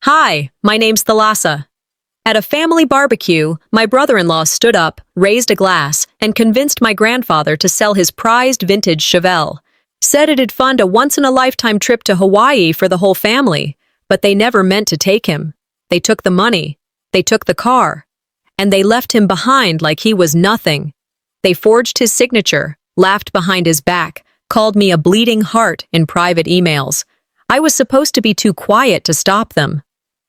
Hi, my name's Thalassa. At a family barbecue, my brother-in-law stood up, raised a glass, and convinced my grandfather to sell his prized vintage Chevelle. Said it'd fund a once-in-a-lifetime trip to Hawaii for the whole family, but they never meant to take him. They took the money, they took the car, and they left him behind like he was nothing. They forged his signature, laughed behind his back, called me a bleeding heart in private emails. I was supposed to be too quiet to stop them.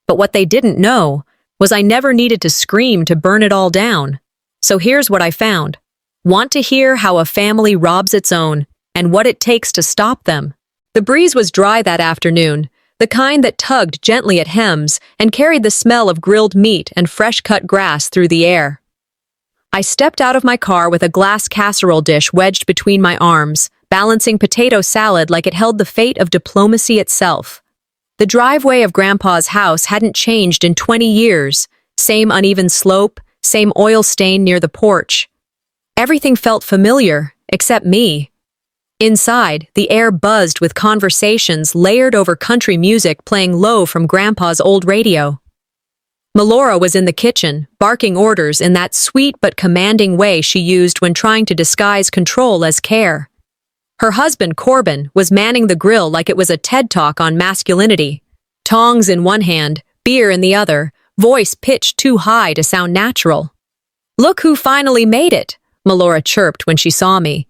But what they didn't know was I never needed to scream to burn it all down. So here's what I found. Want to hear how a family robs its own and what it takes to stop them? The breeze was dry that afternoon, the kind that tugged gently at hems and carried the smell of grilled meat and fresh-cut grass through the air. I stepped out of my car with a glass casserole dish wedged between my arms, balancing potato salad like it held the fate of diplomacy itself. The driveway of Grandpa's house hadn't changed in 20 years. Same uneven slope, same oil stain near the porch. Everything felt familiar, except me. Inside, the air buzzed with conversations layered over country music playing low from Grandpa's old radio. Melora was in the kitchen, barking orders in that sweet but commanding way she used when trying to disguise control as care. Her husband, Corbin, was manning the grill like it was a TED Talk on masculinity. Tongs in one hand, beer in the other, voice pitched too high to sound natural. "Look who finally made it," Melora chirped when she saw me.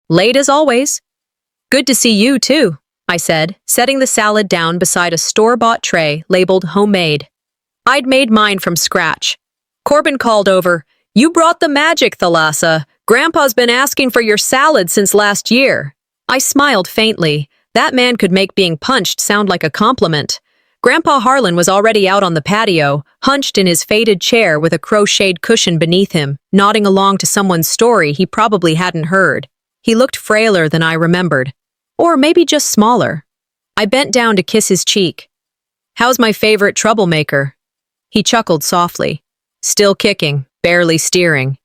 "Late as always." "Good to see you, too," I said, setting the salad down beside a store-bought tray labeled homemade. I'd made mine from scratch. Corbin called over, "You brought the magic, Thalassa. Grandpa's been asking for your salad since last year." I smiled faintly. That man could make being punched sound like a compliment. Grandpa Harlan was already out on the patio, hunched in his faded chair with a crocheted cushion beneath him, nodding along to someone's story he probably hadn't heard. He looked frailer than I remembered. Or maybe just smaller. I bent down to kiss his cheek. "How's my favorite troublemaker?" He chuckled softly. "Still kicking, barely steering."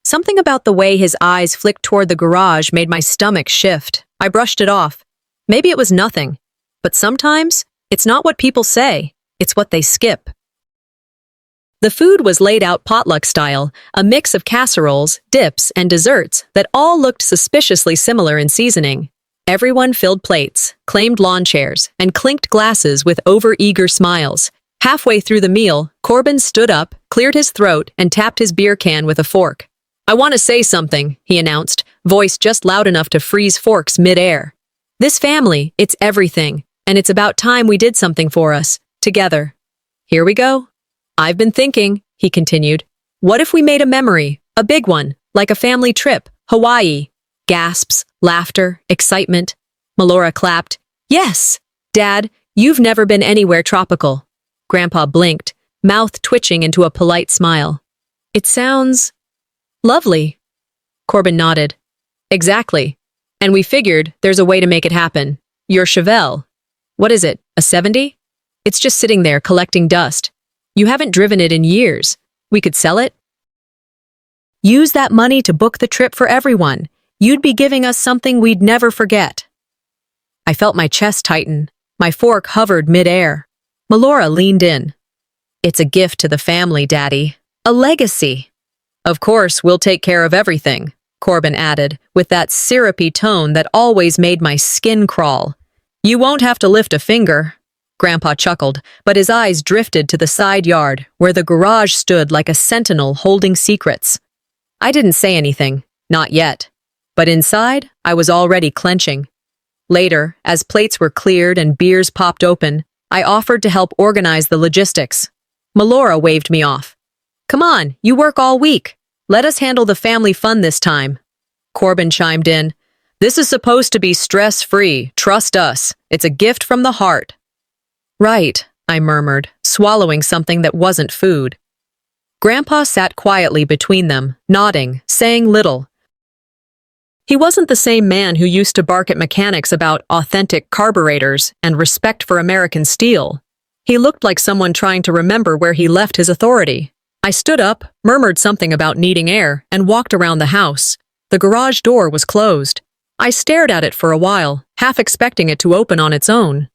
Something about the way his eyes flicked toward the garage made my stomach shift. I brushed it off. Maybe it was nothing. But sometimes, it's not what people say, it's what they skip. The food was laid out potluck style, a mix of casseroles, dips, and desserts that all looked suspiciously similar in seasoning. Everyone filled plates, claimed lawn chairs, and clinked glasses with over-eager smiles. Halfway through the meal, Corbin stood up, cleared his throat, and tapped his beer can with a fork. "I want to say something," he announced, voice just loud enough to freeze forks mid-air. "This family, it's everything, and it's about time we did something for us, together." "Here we go." "I've been thinking," he continued. "What if we made a memory, a big one, like a family trip, Hawaii?" Gasps, laughter, excitement. Melora clapped. "Yes! Dad, you've never been anywhere tropical." Grandpa blinked, mouth twitching into a polite smile. "It sounds lovely." Corbin nodded. "Exactly. And we figured there's a way to make it happen. Your Chevelle. What is it, a 70? It's just sitting there collecting dust. You haven't driven it in years. We could sell it? Use that money to book the trip for everyone. You'd be giving us something we'd never forget." I felt my chest tighten. My fork hovered mid-air. Melora leaned in. "It's a gift to the family, Daddy. A legacy." "Of course, we'll take care of everything," Corbin added, with that syrupy tone that always made my skin crawl. "You won't have to lift a finger." Grandpa chuckled, but his eyes drifted to the side yard, where the garage stood like a sentinel holding secrets. I didn't say anything, not yet. But inside, I was already clenching. Later, as plates were cleared and beers popped open, I offered to help organize the logistics. Melora waved me off. "Come on, you work all week. Let us handle the family fun this time." Corbin chimed in. "This is supposed to be stress-free. Trust us. It's a gift from the heart." "Right," I murmured, swallowing something that wasn't food. Grandpa sat quietly between them, nodding, saying little. He wasn't the same man who used to bark at mechanics about authentic carburetors and respect for American steel. He looked like someone trying to remember where he left his authority. I stood up, murmured something about needing air, and walked around the house. The garage door was closed. I stared at it for a while, half expecting it to open on its own.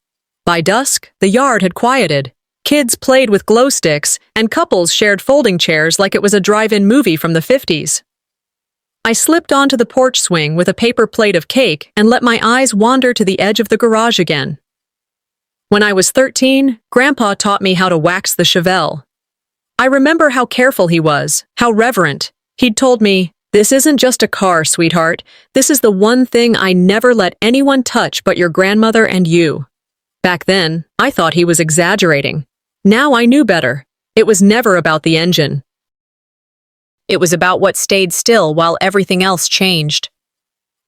By dusk, the yard had quieted. Kids played with glow sticks, and couples shared folding chairs like it was a drive-in movie from the 50s. I slipped onto the porch swing with a paper plate of cake and let my eyes wander to the edge of the garage again. When I was 13, Grandpa taught me how to wax the cheerful. I remember how careful he was, how reverent. He'd told me, "This isn't just a car, sweetheart. This is the one thing I never let anyone touch but your grandmother and you." Back then, I thought he was exaggerating. Now I knew better. It was never about the engine. It was about what stayed still while everything else changed.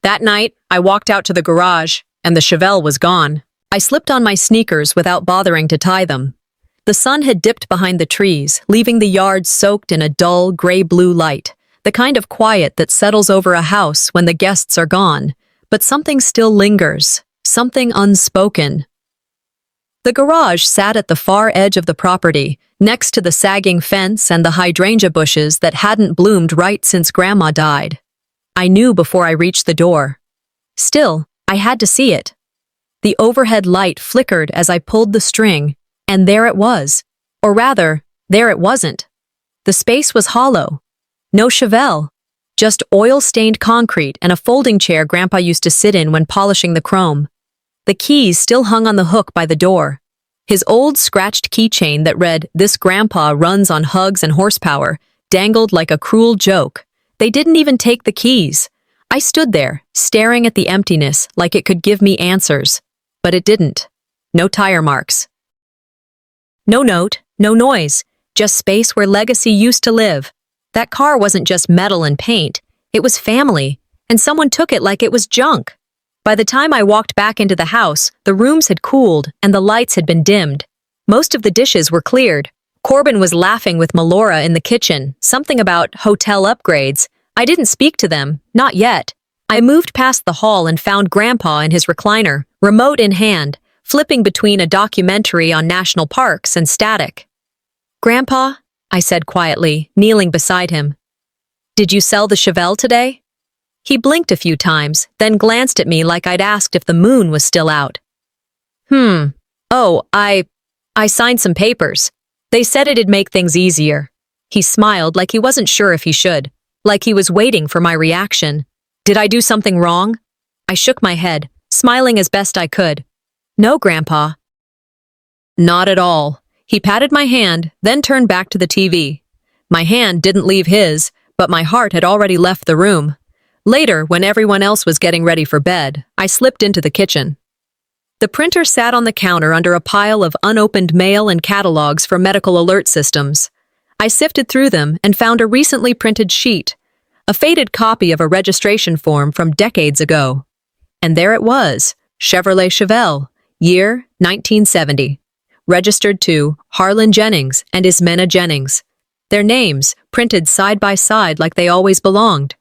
That night, I walked out to the garage, and the cheerful was gone. I slipped on my sneakers without bothering to tie them. The sun had dipped behind the trees, leaving the yard soaked in a dull, gray-blue light, the kind of quiet that settles over a house when the guests are gone, but something still lingers, something unspoken. The garage sat at the far edge of the property, next to the sagging fence and the hydrangea bushes that hadn't bloomed right since Grandma died. I knew before I reached the door. Still, I had to see it. The overhead light flickered as I pulled the string, and there it was. Or rather, there it wasn't. The space was hollow. No cheerful. Just oil-stained concrete and a folding chair Grandpa used to sit in when polishing the chrome. The keys still hung on the hook by the door. His old scratched keychain that read, "This Grandpa runs on hugs and horsepower," dangled like a cruel joke. They didn't even take the keys. I stood there, staring at the emptiness like it could give me answers. But it didn't. No tire marks. No note, no noise, just space where legacy used to live. That car wasn't just metal and paint. It was family, and someone took it like it was junk. By the time I walked back into the house, the rooms had cooled and the lights had been dimmed. Most of the dishes were cleared. Corbin was laughing with Melora in the kitchen, something about hotel upgrades. I didn't speak to them, not yet. I moved past the hall and found Grandpa in his recliner, remote in hand, flipping between a documentary on national parks and static. "Grandpa," I said quietly, kneeling beside him, "did you sell the cheerful today?" He blinked a few times, then glanced at me like I'd asked if the moon was still out. Oh, I signed some papers. They said it'd make things easier." He smiled like he wasn't sure if he should, like he was waiting for my reaction. Did I do something wrong? I shook my head, smiling as best I could. "No, Grandpa." "Not at all." He patted my hand, then turned back to the TV. My hand didn't leave his, but my heart had already left the room. Later, when everyone else was getting ready for bed, I slipped into the kitchen. The printer sat on the counter under a pile of unopened mail and catalogs for medical alert systems. I sifted through them and found a recently printed sheet, a faded copy of a registration form from decades ago. And there it was, Chevrolet Cheerful, year 1970. Registered to Harlan Jennings and Ismena Jennings. Their names, printed side by side like they always belonged.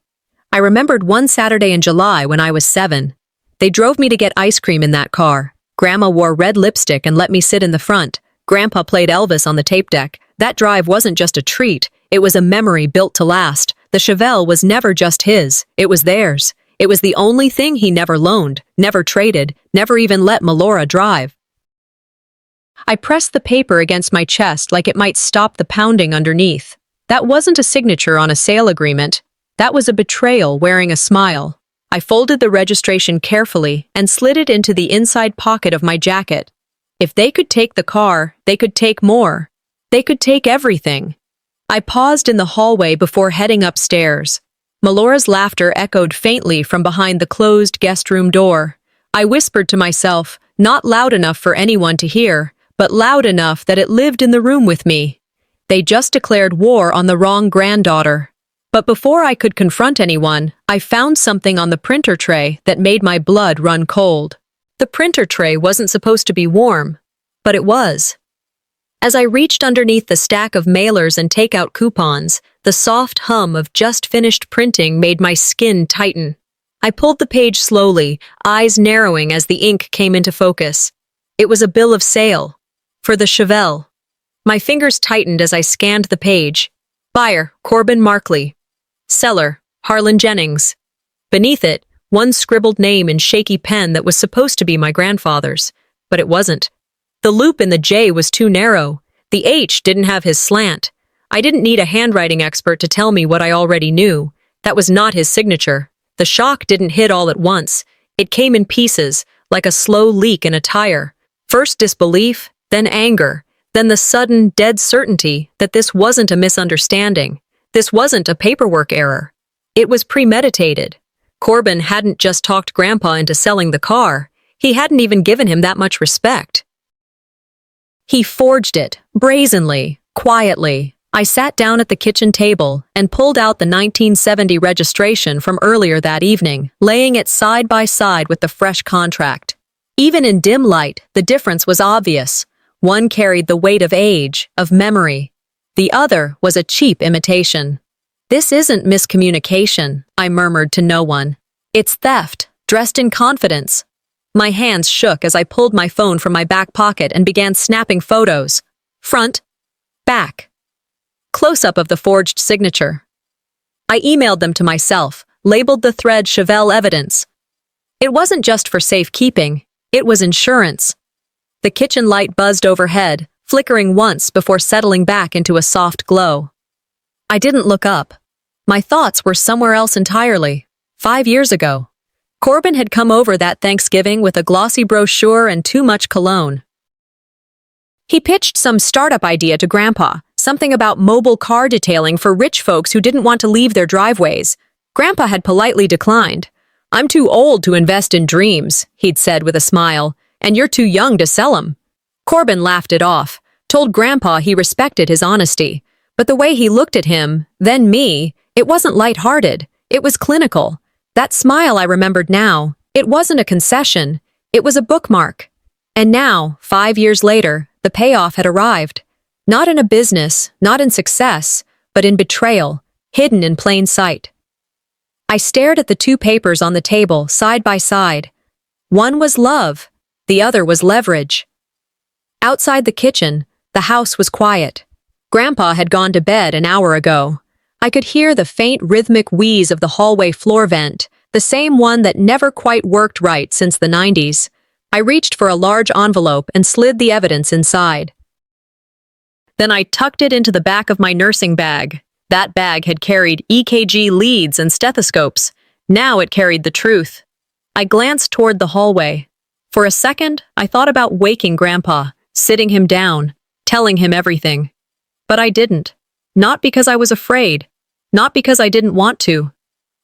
I remembered one Saturday in July when I was 7. They drove me to get ice cream in that car. Grandma wore red lipstick and let me sit in the front. Grandpa played Elvis on the tape deck. That drive wasn't just a treat, it was a memory built to last. The cheerful was never just his, it was theirs. It was the only thing he never loaned, never traded, never even let Melora drive. I pressed the paper against my chest like it might stop the pounding underneath. That wasn't a signature on a sale agreement. That was a betrayal wearing a smile. I folded the registration carefully and slid it into the inside pocket of my jacket. If they could take the car, they could take more. They could take everything. I paused in the hallway before heading upstairs. Melora's laughter echoed faintly from behind the closed guest room door. I whispered to myself, not loud enough for anyone to hear, but loud enough that it lived in the room with me. They just declared war on the wrong granddaughter. But before I could confront anyone, I found something on the printer tray that made my blood run cold. The printer tray wasn't supposed to be warm, but it was. As I reached underneath the stack of mailers and takeout coupons, the soft hum of just-finished printing made my skin tighten. I pulled the page slowly, eyes narrowing as the ink came into focus. It was a bill of sale. For the cheerful. My fingers tightened as I scanned the page. Buyer, Corbin Markley. Seller, Harlan Jennings. Beneath it, one scribbled name in shaky pen that was supposed to be my grandfather's, but it wasn't. The loop in the J was too narrow. The H didn't have his slant. I didn't need a handwriting expert to tell me what I already knew. That was not his signature. The shock didn't hit all at once. It came in pieces, like a slow leak in a tire. First disbelief, then anger, then the sudden, dead certainty that this wasn't a misunderstanding. This wasn't a paperwork error. It was premeditated. Corbin hadn't just talked Grandpa into selling the car. He hadn't even given him that much respect. He forged it, brazenly, quietly. I sat down at the kitchen table and pulled out the 1970 registration from earlier that evening, laying it side by side with the fresh contract. Even in dim light, the difference was obvious. One carried the weight of age, of memory. The other was a cheap imitation. "This isn't miscommunication," I murmured to no one. "It's theft, dressed in confidence." My hands shook as I pulled my phone from my back pocket and began snapping photos. Front, back. Close-up of the forged signature. I emailed them to myself, labeled the thread Chevelle evidence. It wasn't just for safekeeping, it was insurance. The kitchen light buzzed overhead, flickering once before settling back into a soft glow. I didn't look up. My thoughts were somewhere else entirely. 5 years ago. Corbin had come over that Thanksgiving with a glossy brochure and too much cologne. He pitched some startup idea to Grandpa, something about mobile car detailing for rich folks who didn't want to leave their driveways. Grandpa had politely declined. "I'm too old to invest in dreams," he'd said with a smile, "and you're too young to sell 'em." Corbin laughed it off, told Grandpa he respected his honesty, but the way he looked at him, then me, it wasn't light-hearted, it was clinical. That smile I remembered now, it wasn't a concession, it was a bookmark. And now, 5 years later, the payoff had arrived. Not in a business, not in success, but in betrayal, hidden in plain sight. I stared at the two papers on the table, side by side. One was love, the other was leverage. Outside the kitchen, the house was quiet. Grandpa had gone to bed an hour ago. I could hear the faint rhythmic wheeze of the hallway floor vent, the same one that never quite worked right since the 90s. I reached for a large envelope and slid the evidence inside. Then I tucked it into the back of my nursing bag. That bag had carried EKG leads and stethoscopes. Now it carried the truth. I glanced toward the hallway. For a second, I thought about waking Grandpa, sitting him down, telling him everything. But I didn't. Not because I was afraid. Not because I didn't want to.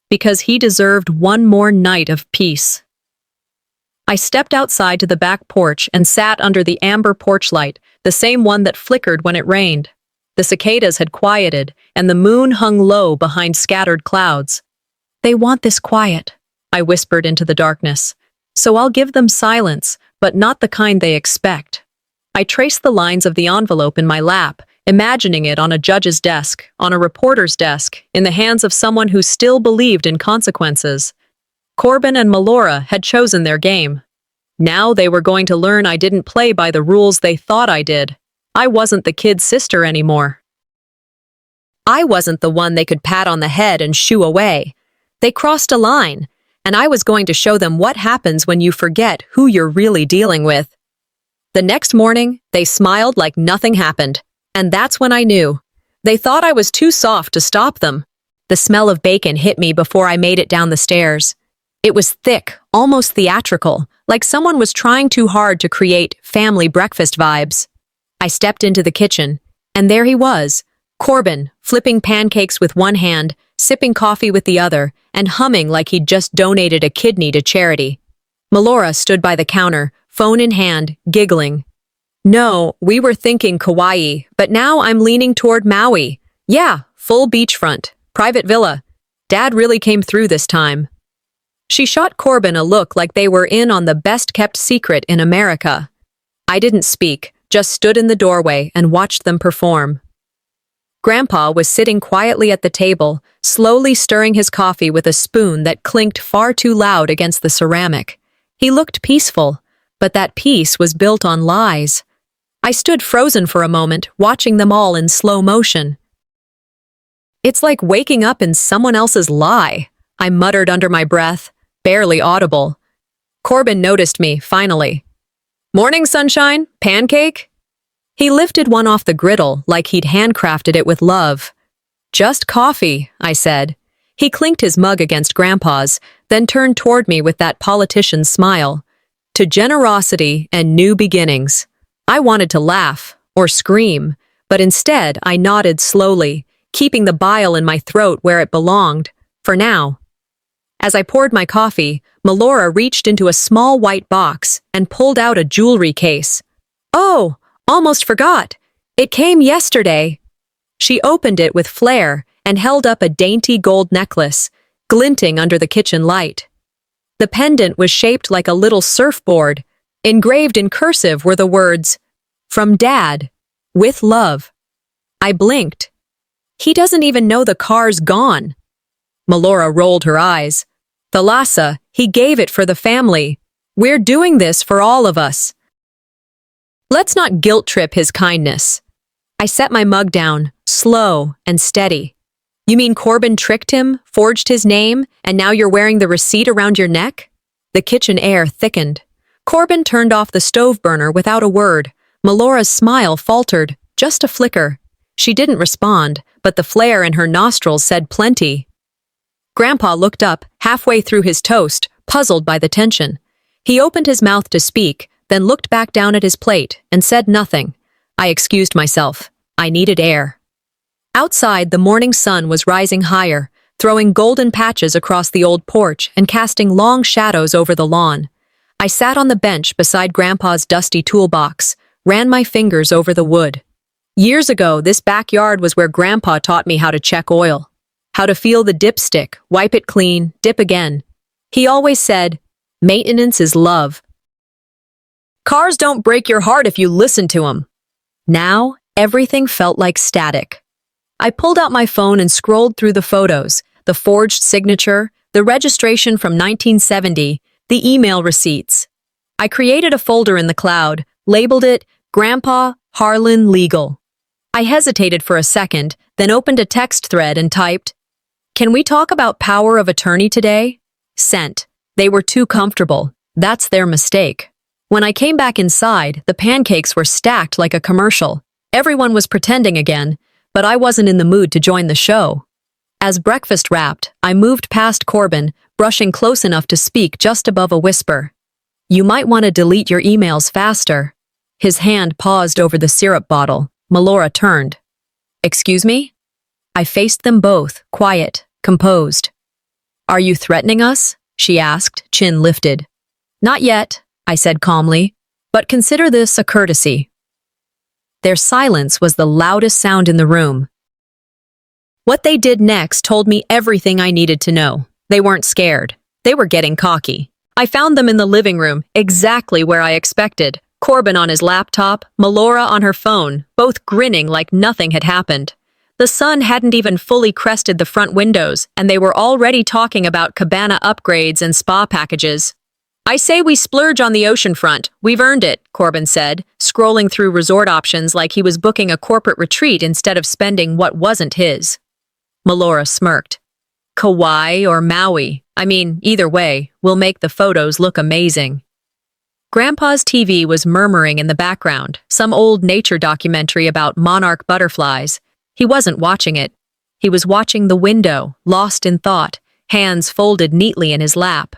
Because he deserved one more night of peace. I stepped outside to the back porch and sat under the amber porch light, the same one that flickered when it rained. The cicadas had quieted, and the moon hung low behind scattered clouds. "They want this quiet," I whispered into the darkness. "So I'll give them silence, but not the kind they expect." I traced the lines of the envelope in my lap, imagining it on a judge's desk, on a reporter's desk, in the hands of someone who still believed in consequences. Corbin and Melora had chosen their game. Now they were going to learn I didn't play by the rules they thought I did. I wasn't the kid's sister anymore. I wasn't the one they could pat on the head and shoo away. They crossed a line, and I was going to show them what happens when you forget who you're really dealing with. The next morning, they smiled like nothing happened. And that's when I knew. They thought I was too soft to stop them. The smell of bacon hit me before I made it down the stairs. It was thick, almost theatrical, like someone was trying too hard to create family breakfast vibes. I stepped into the kitchen, and there he was, Corbin, flipping pancakes with one hand, sipping coffee with the other, and humming like he'd just donated a kidney to charity. Melora stood by the counter, phone in hand, giggling. "No, we were thinking Kauai, but now I'm leaning toward Maui. Yeah, full beachfront, private villa. Dad really came through this time." She shot Corbin a look like they were in on the best-kept secret in America. I didn't speak, just stood in the doorway and watched them perform. Grandpa was sitting quietly at the table, slowly stirring his coffee with a spoon that clinked far too loud against the ceramic. He looked peaceful, but that peace was built on lies. I stood frozen for a moment, watching them all in slow motion. "It's like waking up in someone else's lie," I muttered under my breath, barely audible. Corbin noticed me, finally. Morning, sunshine. Pancake? He lifted one off the griddle like he'd handcrafted it with love. Just coffee, I said. He clinked his mug against Grandpa's, then turned toward me with that politician's smile. To generosity and new beginnings. I wanted to laugh, or scream, but instead I nodded slowly, keeping the bile in my throat where it belonged, for now. As I poured my coffee, Melora reached into a small white box and pulled out a jewelry case. Oh, almost forgot. It came yesterday. She opened it with flair and held up a dainty gold necklace, glinting under the kitchen light. The pendant was shaped like a little surfboard. Engraved in cursive were the words, "From Dad, with love." I blinked. He doesn't even know the car's gone. Melora rolled her eyes. Thalassa, he gave it for the family. We're doing this for all of us. Let's not guilt-trip his kindness. I set my mug down, slow and steady. You mean Corbin tricked him, forged his name, and now you're wearing the receipt around your neck? The kitchen air thickened. Corbin turned off the stove burner without a word. Melora's smile faltered, just a flicker. She didn't respond, but the flare in her nostrils said plenty. Grandpa looked up, halfway through his toast, puzzled by the tension. He opened his mouth to speak, then looked back down at his plate and said nothing. I excused myself. I needed air. Outside, the morning sun was rising higher, throwing golden patches across the old porch and casting long shadows over the lawn. I sat on the bench beside Grandpa's dusty toolbox, ran my fingers over the wood. Years ago, this backyard was where Grandpa taught me how to check oil, how to feel the dipstick, wipe it clean, dip again. He always said, "Maintenance is love." Cars don't break your heart if you listen to them. Now, everything felt like static. I pulled out my phone and scrolled through the photos, the forged signature, the registration from 1970, the email receipts. I created a folder in the cloud, labeled it Grandpa Harlan Legal. I hesitated for a second, then opened a text thread and typed, "Can we talk about power of attorney today?" Sent. They were too comfortable. That's their mistake. When I came back inside, the pancakes were stacked like a commercial. Everyone was pretending again, but I wasn't in the mood to join the show. As breakfast wrapped, I moved past Corbin, brushing close enough to speak just above a whisper. You might want to delete your emails faster. His hand paused over the syrup bottle. Melora turned. Excuse me? I faced them both, quiet, composed. Are you threatening us? She asked, chin lifted. Not yet, I said calmly, but consider this a courtesy. Their silence was the loudest sound in the room. What they did next told me everything I needed to know. They weren't scared. They were getting cocky. I found them in the living room, exactly where I expected. Corbin on his laptop, Melora on her phone, both grinning like nothing had happened. The sun hadn't even fully crested the front windows, and they were already talking about cabana upgrades and spa packages. I say we splurge on the oceanfront. We've earned it, Corbin said, scrolling through resort options like he was booking a corporate retreat instead of spending what wasn't his. Melora smirked. Kauai or Maui, I mean, either way, we'll make the photos look amazing. Grandpa's TV was murmuring in the background, some old nature documentary about monarch butterflies. He wasn't watching it. He was watching the window, lost in thought, hands folded neatly in his lap.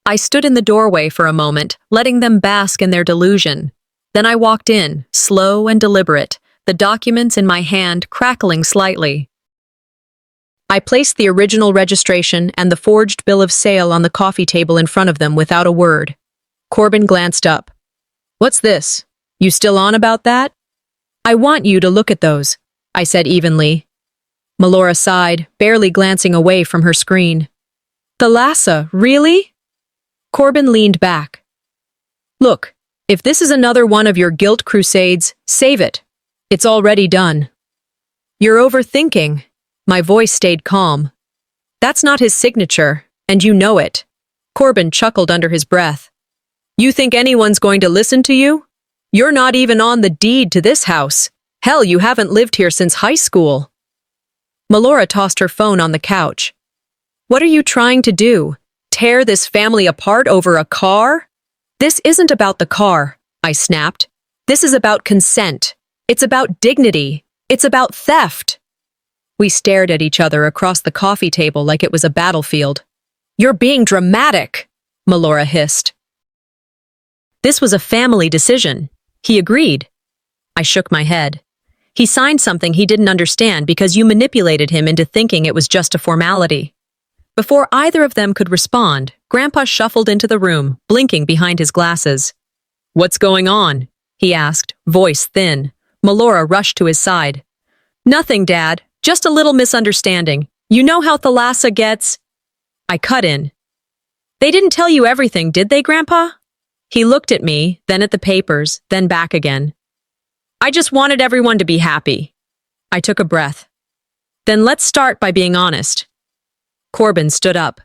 I stood in the doorway for a moment, letting them bask in their delusion. Then I walked in, slow and deliberate, the documents in my hand crackling slightly. I placed the original registration and the forged bill of sale on the coffee table in front of them without a word. Corbin glanced up. What's this? You still on about that? I want you to look at those, I said evenly. Melora sighed, barely glancing away from her screen. Thalassa, really? Corbin leaned back. Look, if this is another one of your guilt crusades, save it. It's already done. You're overthinking. My voice stayed calm. That's not his signature, and you know it. Corbin chuckled under his breath. You think anyone's going to listen to you? You're not even on the deed to this house. Hell, you haven't lived here since high school. Melora tossed her phone on the couch. What are you trying to do? Tear this family apart over a car? This isn't about the car, I snapped. This is about consent. It's about dignity. It's about theft. We stared at each other across the coffee table like it was a battlefield. You're being dramatic, Melora hissed. This was a family decision. He agreed. I shook my head. He signed something he didn't understand because you manipulated him into thinking it was just a formality. Before either of them could respond, Grandpa shuffled into the room, blinking behind his glasses. What's going on? He asked, voice thin. Melora rushed to his side. Nothing, Dad. Just a little misunderstanding. You know how Thalassa gets. I cut in. They didn't tell you everything, did they, Grandpa? He looked at me, then at the papers, then back again. I just wanted everyone to be happy. I took a breath. Then let's start by being honest. Corbin stood up.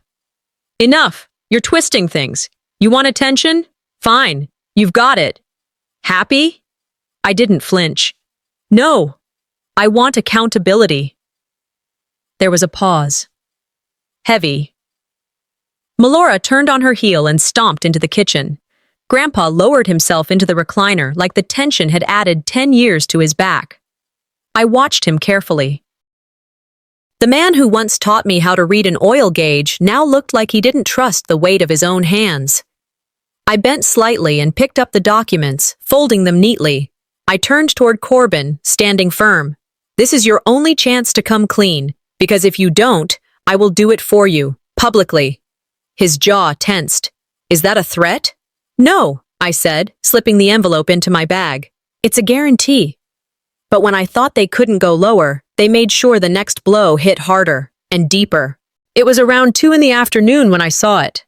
Enough. You're twisting things. You want attention? Fine. You've got it. Happy? I didn't flinch. No. I want accountability. There was a pause. Heavy. Melora turned on her heel and stomped into the kitchen. Grandpa lowered himself into the recliner like the tension had added 10 years to his back. I watched him carefully. The man who once taught me how to read an oil gauge now looked like he didn't trust the weight of his own hands. I bent slightly and picked up the documents, folding them neatly. I turned toward Corbin, standing firm. This is your only chance to come clean, because if you don't, I will do it for you, publicly. His jaw tensed. Is that a threat? No, I said, slipping the envelope into my bag. It's a guarantee. But when I thought they couldn't go lower, they made sure the next blow hit harder and deeper. It was around 2 in the afternoon when I saw it.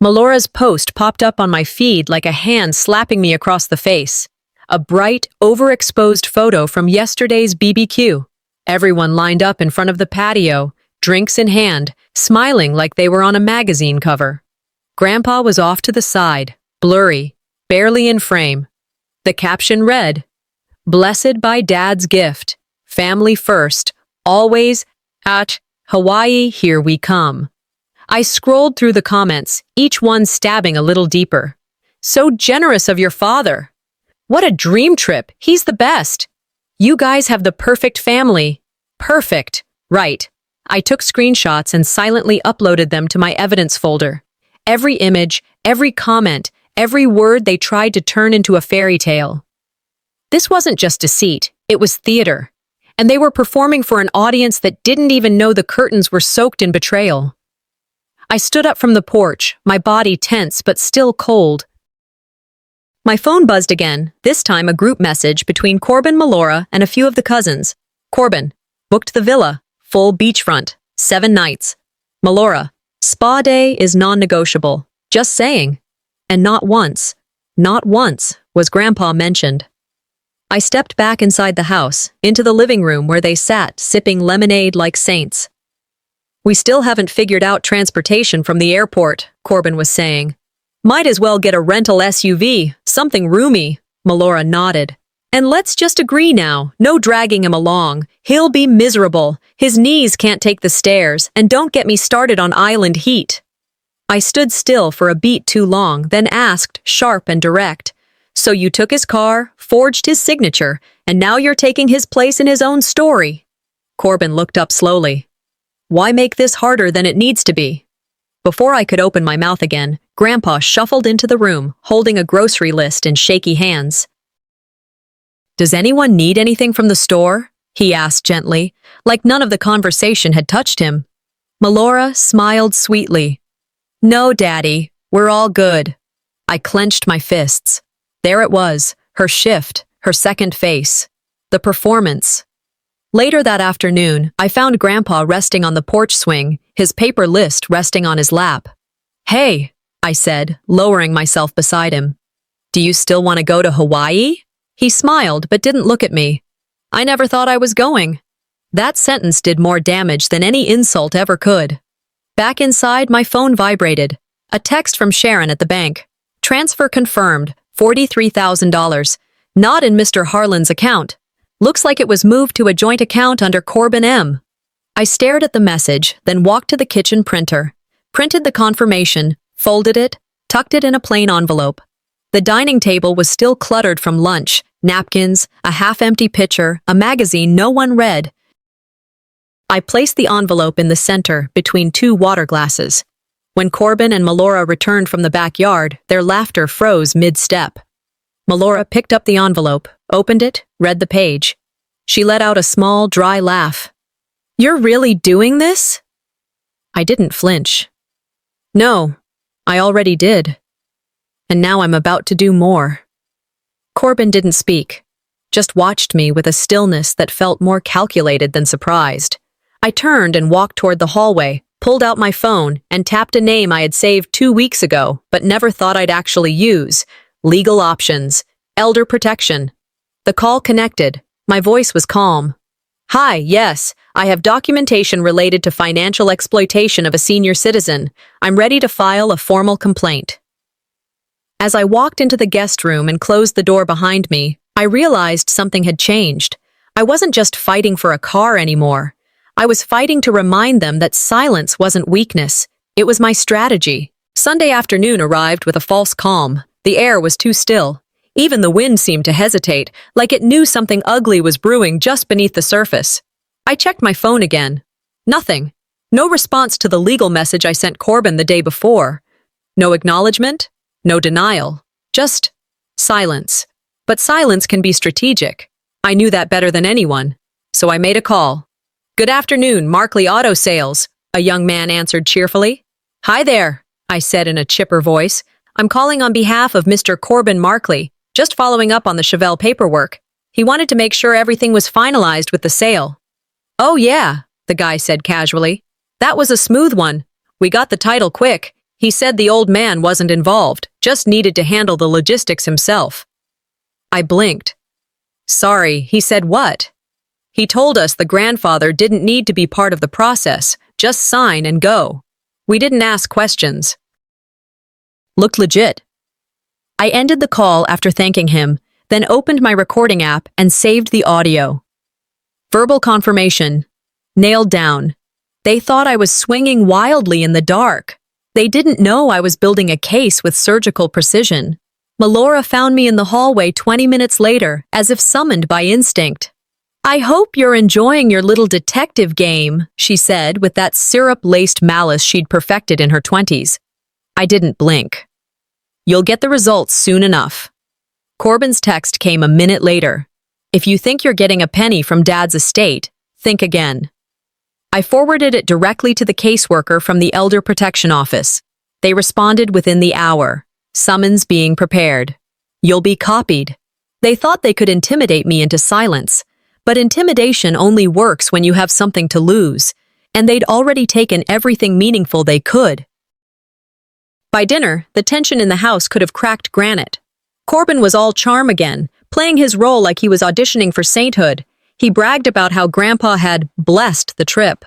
Melora's post popped up on my feed like a hand slapping me across the face. A bright, overexposed photo from yesterday's BBQ. Everyone lined up in front of the patio, drinks in hand, smiling like they were on a magazine cover. Grandpa was off to the side, blurry, barely in frame. The caption read, "Blessed by Dad's gift. Family first. Always at Hawaii, here we come." I scrolled through the comments, each one stabbing a little deeper. So generous of your father. What a dream trip. He's the best. You guys have the perfect family. Perfect. Right. I took screenshots and silently uploaded them to my evidence folder. Every image, every comment, every word they tried to turn into a fairy tale. This wasn't just deceit, it was theater. And they were performing for an audience that didn't even know the curtains were soaked in betrayal. I stood up from the porch, my body tense but still cold. My phone buzzed again, this time a group message between Corbin, Melora, and a few of the cousins. Corbin, booked the villa, full beachfront, 7 nights. Melora, spa day is non-negotiable, just saying. And not once was Grandpa mentioned. I stepped back inside the house, into the living room where they sat, sipping lemonade like saints. We still haven't figured out transportation from the airport, Corbin was saying. Might as well get a rental SUV, something roomy, Melora nodded. And let's just agree now, no dragging him along. He'll be miserable. His knees can't take the stairs, and don't get me started on island heat. I stood still for a beat too long, then asked, sharp and direct. So you took his car, forged his signature, and now you're taking his place in his own story. Corbin looked up slowly. Why make this harder than it needs to be? Before I could open my mouth again, Grandpa shuffled into the room, holding a grocery list in shaky hands. Does anyone need anything from the store? He asked gently, like none of the conversation had touched him. Melora smiled sweetly. No, Daddy, we're all good. I clenched my fists. There it was, her shift, her second face. The performance. Later that afternoon, I found Grandpa resting on the porch swing, his paper list resting on his lap. Hey, I said, lowering myself beside him. Do you still want to go to Hawaii? He smiled but didn't look at me. I never thought I was going. That sentence did more damage than any insult ever could. Back inside, my phone vibrated. A text from Sharon at the bank. Transfer confirmed, $43,000. Not in Mr. Harlan's account. Looks like it was moved to a joint account under Corbin M. I stared at the message, then walked to the kitchen printer, printed the confirmation, folded it, tucked it in a plain envelope. The dining table was still cluttered from lunch, napkins, a half-empty pitcher, a magazine no one read. I placed the envelope in the center, between two water glasses. When Corbin and Melora returned from the backyard, their laughter froze mid-step. Melora picked up the envelope, opened it, read the page. She let out a small, dry laugh. "You're really doing this?" I didn't flinch. "No, I already did. And now I'm about to do more." Corbin didn't speak, just watched me with a stillness that felt more calculated than surprised. I turned and walked toward the hallway, pulled out my phone, and tapped a name I had saved 2 weeks ago, but never thought I'd actually use. Legal options. Elder protection. The call connected. My voice was calm. "Hi, yes, I have documentation related to financial exploitation of a senior citizen. I'm ready to file a formal complaint." As I walked into the guest room and closed the door behind me, I realized something had changed. I wasn't just fighting for a car anymore. I was fighting to remind them that silence wasn't weakness. It was my strategy. Sunday afternoon arrived with a false calm. The air was too still. Even the wind seemed to hesitate, like it knew something ugly was brewing just beneath the surface. I checked my phone again. Nothing. No response to the legal message I sent Corbin the day before. No acknowledgement. No denial. Just silence. But silence can be strategic. I knew that better than anyone. So I made a call. "Good afternoon, Markley Auto Sales," a young man answered cheerfully. "Hi there," I said in a chipper voice. "I'm calling on behalf of Mr. Corbin Markley, just following up on the Chevelle paperwork. He wanted to make sure everything was finalized with the sale." "Oh yeah," the guy said casually. "That was a smooth one. We got the title quick. He said the old man wasn't involved, just needed to handle the logistics himself." I blinked. "Sorry, he said what?" "He told us the grandfather didn't need to be part of the process, just sign and go. We didn't ask questions." Looked legit. I ended the call after thanking him, then opened my recording app and saved the audio. Verbal confirmation. Nailed down. They thought I was swinging wildly in the dark. They didn't know I was building a case with surgical precision. Melora found me in the hallway 20 minutes later, as if summoned by instinct. "I hope you're enjoying your little detective game," she said with that syrup-laced malice she'd perfected in her 20s. I didn't blink. "You'll get the results soon enough." Corbin's text came a minute later. "If you think you're getting a penny from Dad's estate, think again." I forwarded it directly to the caseworker from the Elder Protection Office. They responded within the hour. Summons being prepared. "You'll be copied." They thought they could intimidate me into silence. But intimidation only works when you have something to lose, and they'd already taken everything meaningful they could. By dinner, the tension in the house could have cracked granite. Corbin was all charm again, playing his role like he was auditioning for sainthood. He bragged about how Grandpa had blessed the trip.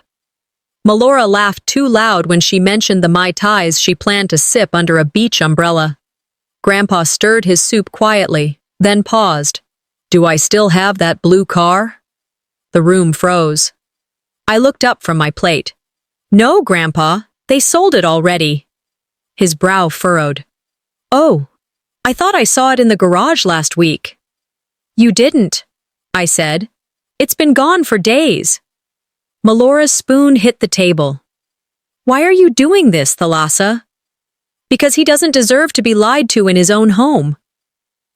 Melora laughed too loud when she mentioned the Mai Tais she planned to sip under a beach umbrella. Grandpa stirred his soup quietly, then paused. "Do I still have that blue car?" The room froze. I looked up from my plate. "No, Grandpa, they sold it already." His brow furrowed. "Oh, I thought I saw it in the garage last week." "You didn't," I said. "It's been gone for days." Melora's spoon hit the table. "Why are you doing this, Thalassa?" "Because he doesn't deserve to be lied to in his own home."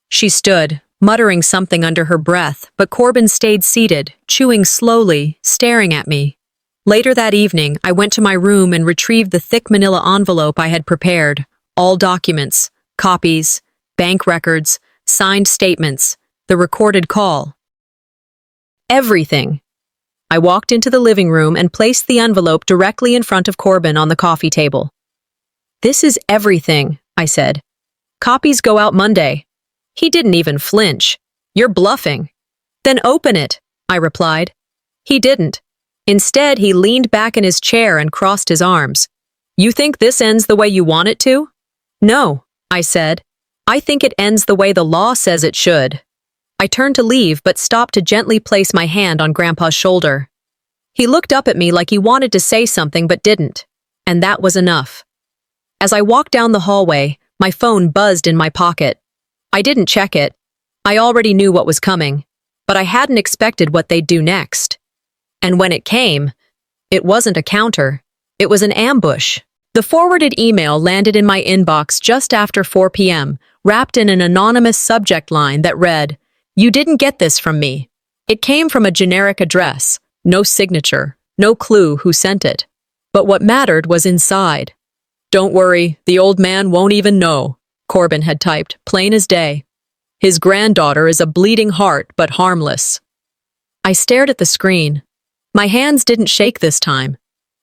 She stood, muttering something under her breath, but Corbin stayed seated, chewing slowly, staring at me. Later that evening, I went to my room and retrieved the thick manila envelope I had prepared. All documents, copies, bank records, signed statements, the recorded call. Everything. I walked into the living room and placed the envelope directly in front of Corbin on the coffee table. "This is everything," I said. "Copies go out Monday." He didn't even flinch. "You're bluffing." "Then open it," I replied. He didn't. Instead, he leaned back in his chair and crossed his arms. "You think this ends the way you want it to?" "No," I said. "I think it ends the way the law says it should." I turned to leave but stopped to gently place my hand on Grandpa's shoulder. He looked up at me like he wanted to say something but didn't. And that was enough. As I walked down the hallway, my phone buzzed in my pocket. I didn't check it. I already knew what was coming, but I hadn't expected what they'd do next. And when it came, it wasn't a counter. It was an ambush. The forwarded email landed in my inbox just after 4 p.m., wrapped in an anonymous subject line that read, "You didn't get this from me." It came from a generic address, no signature, no clue who sent it. But what mattered was inside. "Don't worry, the old man won't even know," Corbin had typed, plain as day. "His granddaughter is a bleeding heart, but harmless." I stared at the screen. My hands didn't shake this time.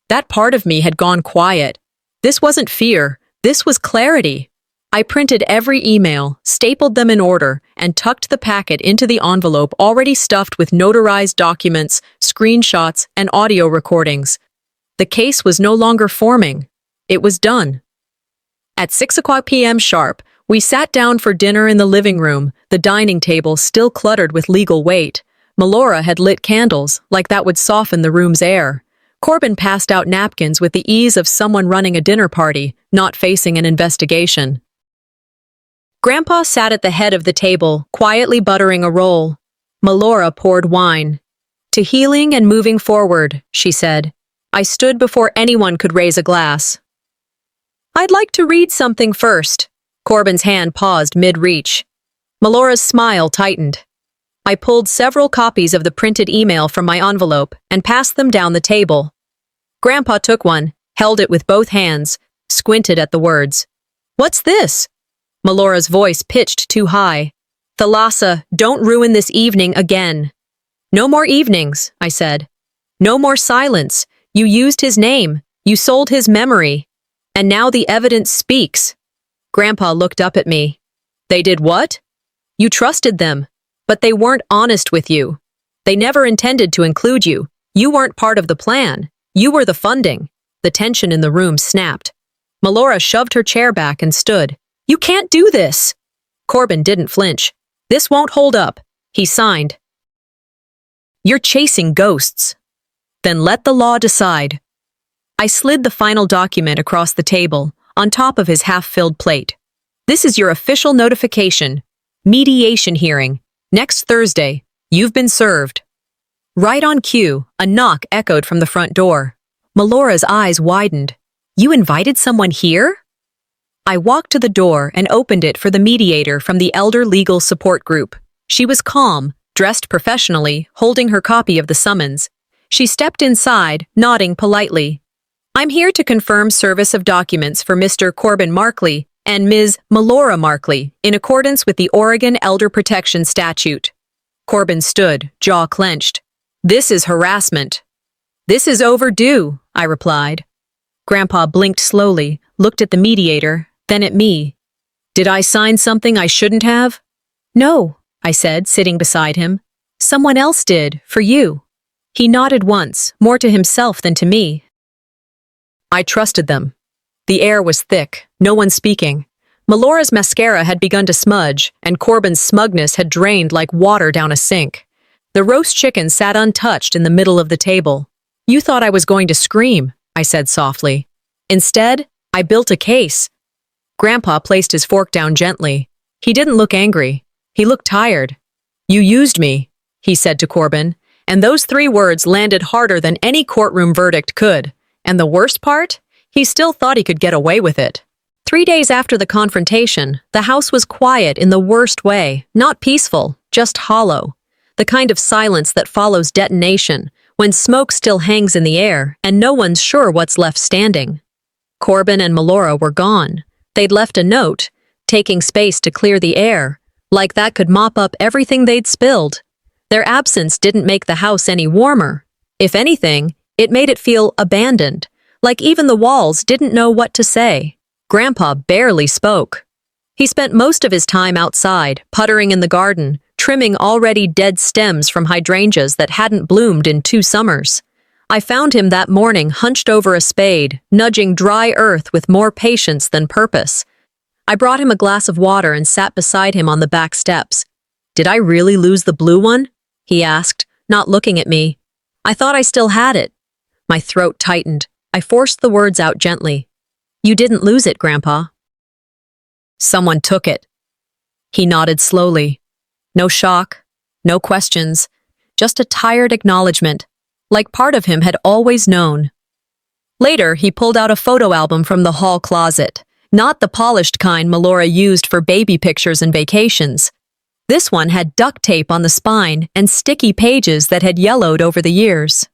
That part of me had gone quiet. This wasn't fear, this was clarity. I printed every email, stapled them in order, and tucked the packet into the envelope already stuffed with notarized documents, screenshots, and audio recordings. The case was no longer forming. It was done. At 6 p.m. sharp, we sat down for dinner in the living room, the dining table still cluttered with legal weight. Melora had lit candles, like that would soften the room's air. Corbin passed out napkins with the ease of someone running a dinner party, not facing an investigation. Grandpa sat at the head of the table, quietly buttering a roll. Melora poured wine. "To healing and moving forward," she said. I stood before anyone could raise a glass. "I'd like to read something first." Corbin's hand paused mid-reach. Melora's smile tightened. I pulled several copies of the printed email from my envelope and passed them down the table. Grandpa took one, held it with both hands, squinted at the words. "What's this?" Melora's voice pitched too high. "Thalassa, don't ruin this evening again." "No more evenings," I said. "No more silence. You used his name. You sold his memory. And now the evidence speaks." Grandpa looked up at me. "They did what?" "You trusted them. But they weren't honest with you. They never intended to include you. You weren't part of the plan. You were the funding." The tension in the room snapped. Melora shoved her chair back and stood. "You can't do this!" Corbin didn't flinch. "This won't hold up," he signed. "You're chasing ghosts." "Then let the law decide." I slid the final document across the table, on top of his half-filled plate. "This is your official notification. Mediation hearing. Next Thursday. You've been served." Right on cue, a knock echoed from the front door. Melora's eyes widened. "You invited someone here?" I walked to the door and opened it for the mediator from the Elder Legal Support Group. She was calm, dressed professionally, holding her copy of the summons. She stepped inside, nodding politely. "I'm here to confirm service of documents for Mr. Corbin Markley and Ms. Melora Markley, in accordance with the Oregon Elder Protection Statute." Corbin stood, jaw clenched. "This is harassment." "This is overdue," I replied. Grandpa blinked slowly, looked at the mediator, then at me. "Did I sign something I shouldn't have?" "No," I said, sitting beside him. "Someone else did, for you." He nodded once, more to himself than to me. I trusted them. The air was thick, no one speaking. Melora's mascara had begun to smudge, and Corbin's smugness had drained like water down a sink. The roast chicken sat untouched in the middle of the table. "You thought I was going to scream," I said softly. "Instead, I built a case." Grandpa placed his fork down gently. He didn't look angry. He looked tired. "You used me," he said to Corbin, and those 3 words landed harder than any courtroom verdict could. And the worst part? He still thought he could get away with it. 3 days after the confrontation, the house was quiet in the worst way, not peaceful, just hollow. The kind of silence that follows detonation, when smoke still hangs in the air and no one's sure what's left standing. Corbin and Melora were gone. They'd left a note, taking space to clear the air, like that could mop up everything they'd spilled. Their absence didn't make the house any warmer. If anything, it made it feel abandoned, like even the walls didn't know what to say. Grandpa barely spoke. He spent most of his time outside, puttering in the garden, trimming already dead stems from hydrangeas that hadn't bloomed in 2 summers. I found him that morning hunched over a spade, nudging dry earth with more patience than purpose. I brought him a glass of water and sat beside him on the back steps. "Did I really lose the blue one?" he asked, not looking at me. I thought I still had it. My throat tightened. I forced the words out gently. "You didn't lose it, Grandpa." "Someone took it." He nodded slowly. No shock, no questions, just a tired acknowledgement, like part of him had always known. Later, he pulled out a photo album from the hall closet, not the polished kind Melora used for baby pictures and vacations. This one had duct tape on the spine and sticky pages that had yellowed over the years.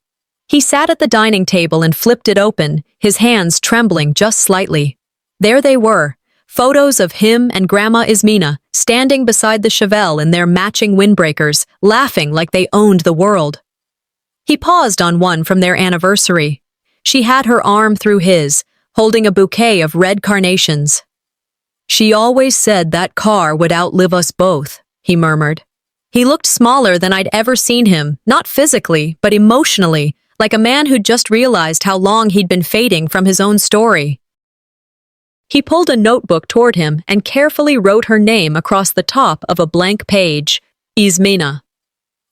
He sat at the dining table and flipped it open, his hands trembling just slightly. There they were, photos of him and Grandma Ismina standing beside the Chevelle in their matching windbreakers, laughing like they owned the world. He paused on one from their anniversary. She had her arm through his, holding a bouquet of red carnations. "She always said that car would outlive us both," he murmured. He looked smaller than I'd ever seen him, not physically, but emotionally, like a man who'd just realized how long he'd been fading from his own story. He pulled a notebook toward him and carefully wrote her name across the top of a blank page, Ismina.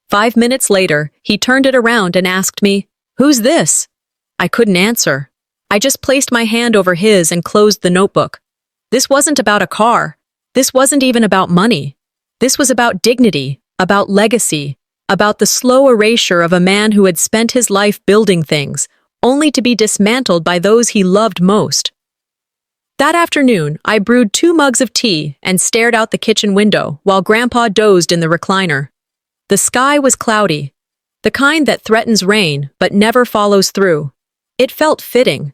5 minutes later, he turned it around and asked me, "Who's this?" I couldn't answer. I just placed my hand over his and closed the notebook. This wasn't about a car. This wasn't even about money. This was about dignity, about legacy, about the slow erasure of a man who had spent his life building things, only to be dismantled by those he loved most. That afternoon, I brewed 2 mugs of tea and stared out the kitchen window while Grandpa dozed in the recliner. The sky was cloudy, the kind that threatens rain but never follows through. It felt fitting.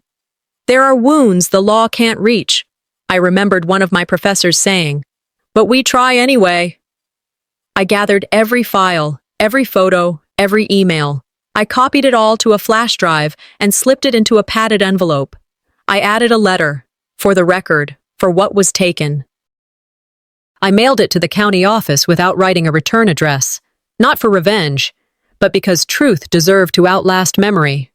There are wounds the law can't reach, I remembered one of my professors saying, but we try anyway. I gathered every file, every photo, every email. I copied it all to a flash drive and slipped it into a padded envelope. I added a letter, for the record, for what was taken. I mailed it to the county office without writing a return address, not for revenge, but because truth deserved to outlast memory.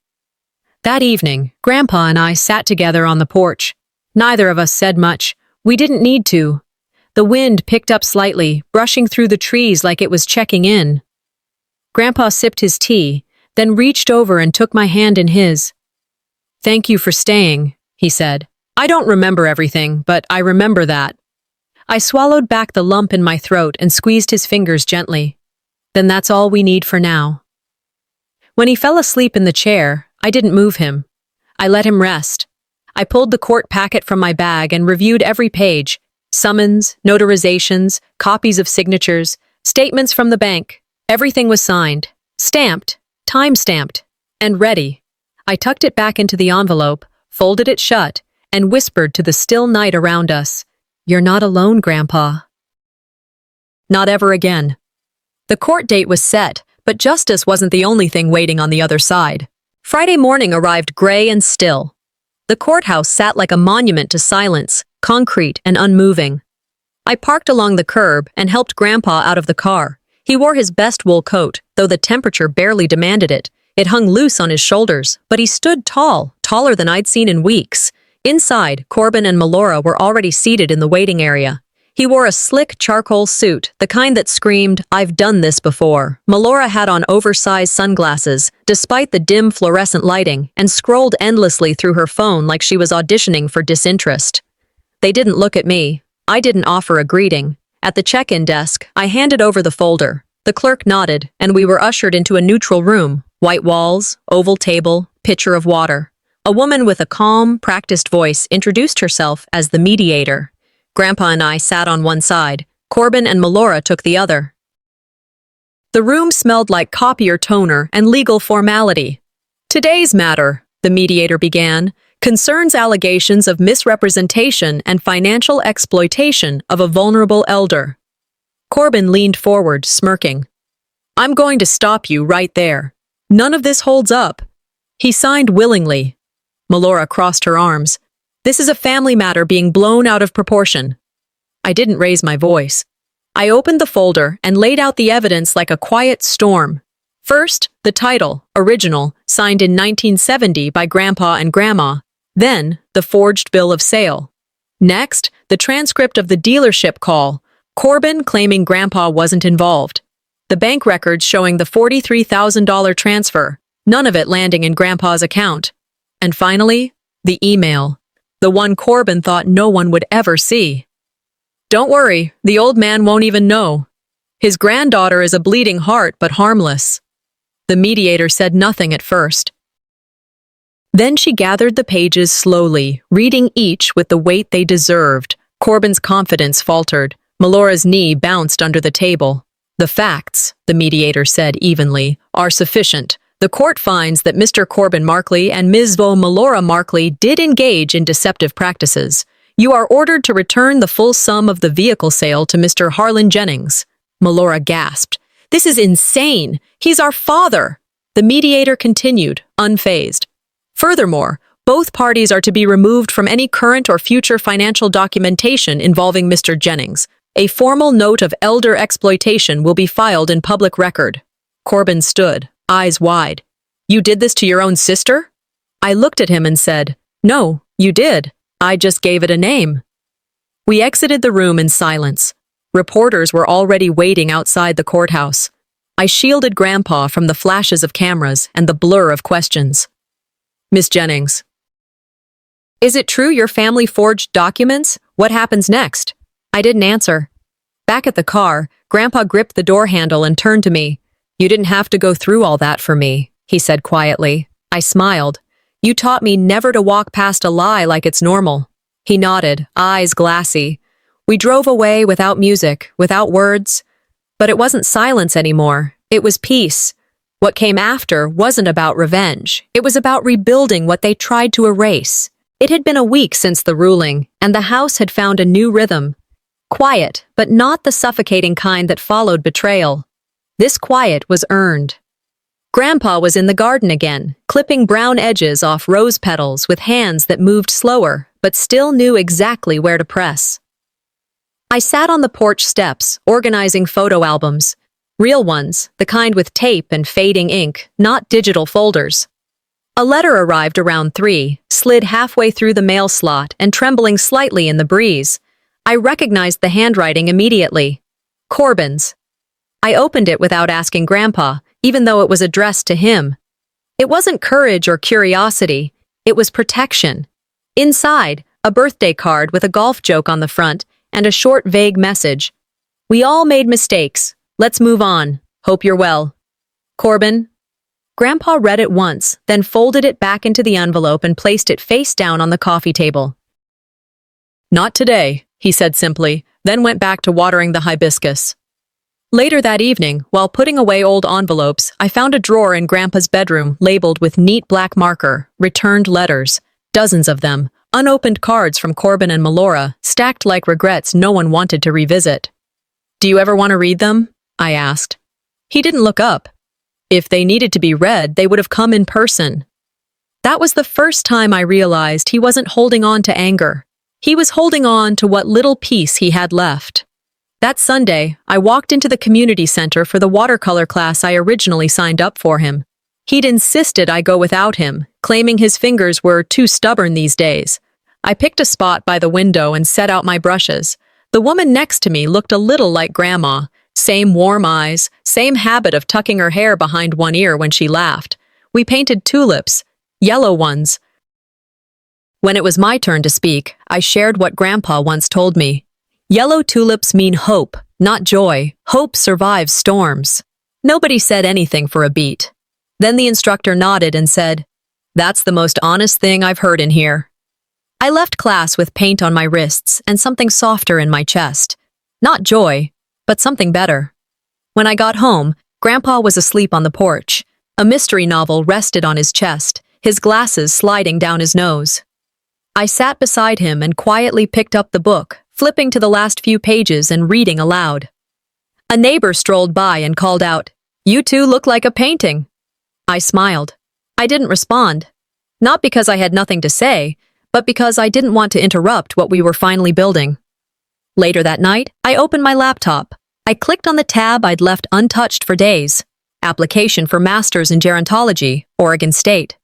That evening, Grandpa and I sat together on the porch. Neither of us said much. We didn't need to. The wind picked up slightly, brushing through the trees like it was checking in. Grandpa sipped his tea, then reached over and took my hand in his. "Thank you for staying," he said. "I don't remember everything, but I remember that." I swallowed back the lump in my throat and squeezed his fingers gently. "Then that's all we need for now." When he fell asleep in the chair, I didn't move him. I let him rest. I pulled the court packet from my bag and reviewed every page. Summons, notarizations, copies of signatures, statements from the bank. Everything was signed, stamped, time-stamped, and ready. I tucked it back into the envelope, folded it shut, and whispered to the still night around us, "You're not alone, Grandpa." Not ever again. The court date was set, but justice wasn't the only thing waiting on the other side. Friday morning arrived gray and still. The courthouse sat like a monument to silence, concrete and unmoving. I parked along the curb and helped Grandpa out of the car. He wore his best wool coat, though the temperature barely demanded it. It hung loose on his shoulders, but he stood tall, taller than I'd seen in weeks. Inside, Corbin and Melora were already seated in the waiting area. He wore a slick charcoal suit, the kind that screamed, "I've done this before." Melora had on oversized sunglasses, despite the dim fluorescent lighting, and scrolled endlessly through her phone like she was auditioning for disinterest. They didn't look at me. I didn't offer a greeting. At the check-in desk, I handed over the folder. The clerk nodded, and we were ushered into a neutral room. White walls, oval table, pitcher of water. A woman with a calm, practiced voice introduced herself as the mediator. Grandpa and I sat on one side. Corbin and Melora took the other. The room smelled like copier toner and legal formality. "Today's matter," the mediator began, "concerns allegations of misrepresentation and financial exploitation of a vulnerable elder." Corbin leaned forward, smirking. "I'm going to stop you right there. None of this holds up." He signed willingly. Melora crossed her arms. "This is a family matter being blown out of proportion." I didn't raise my voice. I opened the folder and laid out the evidence like a quiet storm. First, the title, original, signed in 1970 by Grandpa and Grandma. Then, the forged bill of sale. Next, the transcript of the dealership call, Corbin claiming Grandpa wasn't involved. The bank records showing the $43,000 transfer, none of it landing in Grandpa's account. And finally, the email. The one Corbin thought no one would ever see. Don't worry, the old man won't even know. His granddaughter is a bleeding heart, but harmless. The mediator said nothing at first. Then she gathered the pages slowly, reading each with the weight they deserved. Corbin's confidence faltered. Melora's knee bounced under the table. The facts, the mediator said evenly, are sufficient. The court finds that Mr. Corbin Markley and Ms. Melora Markley did engage in deceptive practices. You are ordered to return the full sum of the vehicle sale to Mr. Harlan Jennings. Melora gasped. This is insane. He's our father. The mediator continued, unfazed. Furthermore, both parties are to be removed from any current or future financial documentation involving Mr. Jennings. A formal note of elder exploitation will be filed in public record. Corbin stood, eyes wide. You did this to your own sister? I looked at him and said, No, you did. I just gave it a name. We exited the room in silence. Reporters were already waiting outside the courthouse. I shielded Grandpa from the flashes of cameras and the blur of questions. Miss Jennings. Is it true your family forged documents? What happens next? I didn't answer. Back at the car, Grandpa gripped the door handle and turned to me. You didn't have to go through all that for me, he said quietly. I smiled. You taught me never to walk past a lie like it's normal. He nodded, eyes glassy. We drove away without music, without words. But it wasn't silence anymore. It was peace. What came after wasn't about revenge. It was about rebuilding what they tried to erase. It had been a week since the ruling, and the house had found a new rhythm. Quiet, but not the suffocating kind that followed betrayal. This quiet was earned. Grandpa was in the garden again, clipping brown edges off rose petals with hands that moved slower, but still knew exactly where to press. I sat on the porch steps, organizing photo albums. Real ones, the kind with tape and fading ink, not digital folders. A letter arrived around 3, slid halfway through the mail slot and trembling slightly in the breeze. I recognized the handwriting immediately. Corbin's. I opened it without asking Grandpa, even though it was addressed to him. It wasn't courage or curiosity, it was protection. Inside, a birthday card with a golf joke on the front and a short, vague message. We all made mistakes. Let's move on. Hope you're well. Corbin. Grandpa read it once, then folded it back into the envelope and placed it face down on the coffee table. Not today, he said simply, then went back to watering the hibiscus. Later that evening, while putting away old envelopes, I found a drawer in Grandpa's bedroom labeled with neat black marker, returned letters, dozens of them, unopened cards from Corbin and Melora, stacked like regrets no one wanted to revisit. Do you ever want to read them? I asked. He didn't look up. If they needed to be read, they would have come in person. That was the first time I realized he wasn't holding on to anger. He was holding on to what little peace he had left. That Sunday, I walked into the community center for the watercolor class I originally signed up for him. He'd insisted I go without him, claiming his fingers were too stubborn these days. I picked a spot by the window and set out my brushes. The woman next to me looked a little like Grandma. Same warm eyes, same habit of tucking her hair behind one ear when she laughed. We painted tulips, yellow ones. When it was my turn to speak, I shared what Grandpa once told me. Yellow tulips mean hope, not joy. Hope survives storms. Nobody said anything for a beat. Then the instructor nodded and said, That's the most honest thing I've heard in here. I left class with paint on my wrists and something softer in my chest. Not joy, but something better. When I got home, Grandpa was asleep on the porch. A mystery novel rested on his chest, his glasses sliding down his nose. I sat beside him and quietly picked up the book, flipping to the last few pages and reading aloud. A neighbor strolled by and called out, You two look like a painting. I smiled. I didn't respond. Not because I had nothing to say, but because I didn't want to interrupt what we were finally building. Later that night, I opened my laptop. I clicked on the tab I'd left untouched for days. Application for Masters in Gerontology, Oregon State.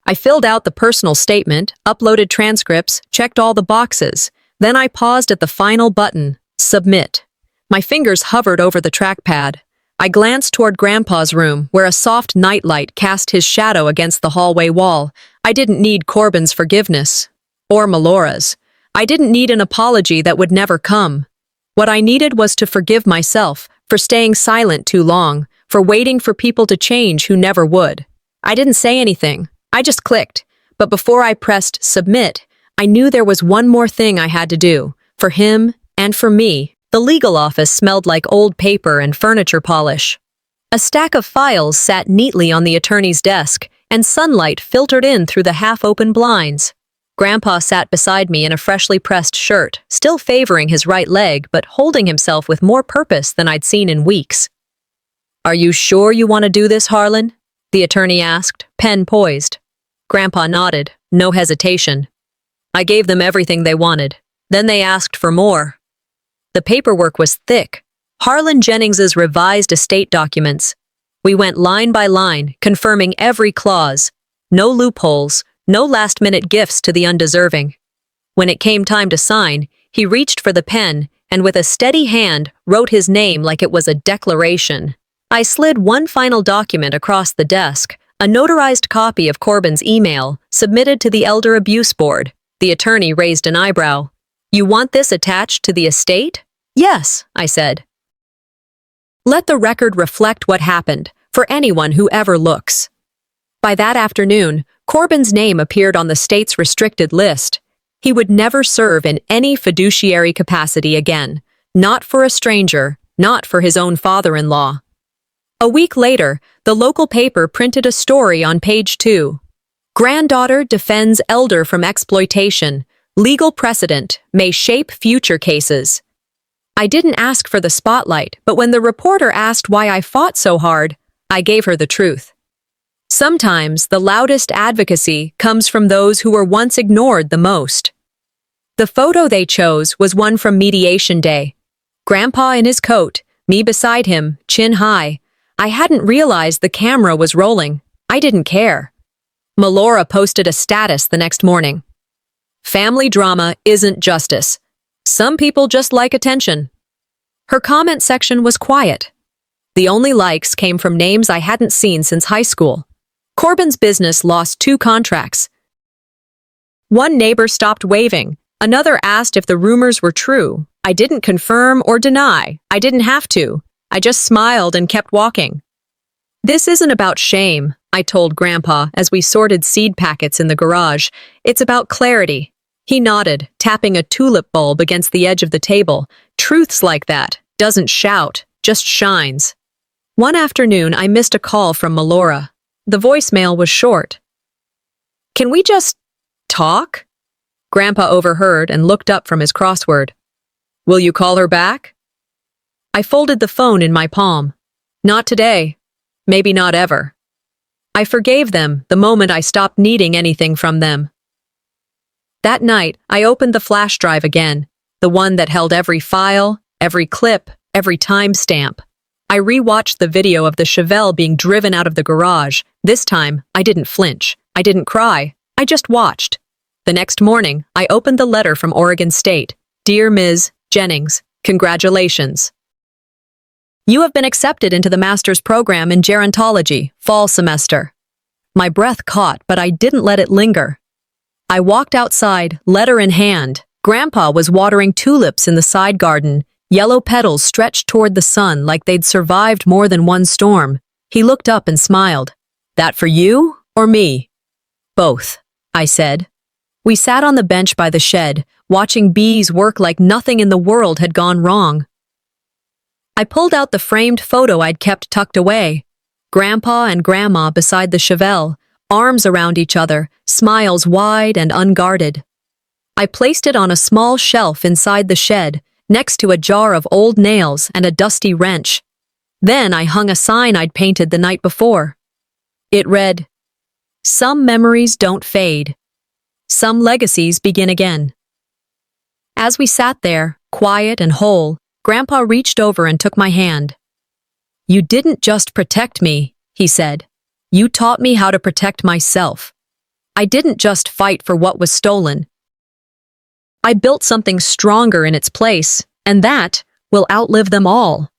I filled out the personal statement, uploaded transcripts, checked all the boxes. Then I paused at the final button, Submit. My fingers hovered over the trackpad. I glanced toward Grandpa's room, where a soft nightlight cast his shadow against the hallway wall. I didn't need Corbin's forgiveness. Or Melora's. I didn't need an apology that would never come. What I needed was to forgive myself for staying silent too long, for waiting for people to change who never would. I didn't say anything. I just clicked. But before I pressed submit, I knew there was one more thing I had to do, for him and for me. The legal office smelled like old paper and furniture polish. A stack of files sat neatly on the attorney's desk, and sunlight filtered in through the half-open blinds. Grandpa sat beside me in a freshly pressed shirt, still favoring his right leg but holding himself with more purpose than I'd seen in weeks. "Are you sure you want to do this, Harlan?" the attorney asked, pen poised. Grandpa nodded, no hesitation. I gave them everything they wanted. Then they asked for more. The paperwork was thick. Harlan Jennings's revised estate documents. We went line by line, confirming every clause. No loopholes, no last-minute gifts to the undeserving. When it came time to sign, he reached for the pen and with a steady hand wrote his name like it was a declaration. I slid one final document across the desk, a notarized copy of Corbin's email, submitted to the Elder Abuse Board. The attorney raised an eyebrow. "You want this attached to the estate?" "Yes," I said. Let the record reflect what happened, for anyone who ever looks. By that afternoon, Corbin's name appeared on the state's restricted list. He would never serve in any fiduciary capacity again, not for a stranger, not for his own father-in-law. A week later, the local paper printed a story on page 2. Granddaughter defends elder from exploitation. Legal precedent may shape future cases. I didn't ask for the spotlight, but when the reporter asked why I fought so hard, I gave her the truth. Sometimes the loudest advocacy comes from those who were once ignored the most. The photo they chose was one from mediation day. Grandpa in his coat, me beside him, chin high. I hadn't realized the camera was rolling. I didn't care. Melora posted a status the next morning. "Family drama isn't justice. Some people just like attention." Her comment section was quiet. The only likes came from names I hadn't seen since high school. Corbin's business lost 2 contracts. One neighbor stopped waving. Another asked if the rumors were true. I didn't confirm or deny. I didn't have to. I just smiled and kept walking. "This isn't about shame," I told Grandpa as we sorted seed packets in the garage. "It's about clarity." He nodded, tapping a tulip bulb against the edge of the table. "Truths like that. Doesn't shout, just shines." One afternoon, I missed a call from Melora. The voicemail was short. "Can we just talk?" Grandpa overheard and looked up from his crossword. "Will you call her back?" I folded the phone in my palm. Not today. Maybe not ever. I forgave them the moment I stopped needing anything from them. That night, I opened the flash drive again, the one that held every file, every clip, every timestamp. I rewatched the video of the Chevelle being driven out of the garage. This time, I didn't flinch. I didn't cry. I just watched. The next morning, I opened the letter from Oregon State. "Dear Ms. Jennings, congratulations. You have been accepted into the master's program in gerontology, fall semester." My breath caught, but I didn't let it linger. I walked outside, letter in hand. Grandpa was watering tulips in the side garden. Yellow petals stretched toward the sun like they'd survived more than one storm. He looked up and smiled. "That for you or me?" "Both," I said. We sat on the bench by the shed, watching bees work like nothing in the world had gone wrong. I pulled out the framed photo I'd kept tucked away. Grandpa and Grandma beside the Chevelle, arms around each other, smiles wide and unguarded. I placed it on a small shelf inside the shed, next to a jar of old nails and a dusty wrench. Then I hung a sign I'd painted the night before. It read, "Some memories don't fade. Some legacies begin again." As we sat there, quiet and whole, Grandpa reached over and took my hand. "You didn't just protect me," he said. "You taught me how to protect myself. I didn't just fight for what was stolen. I built something stronger in its place, and that will outlive them all."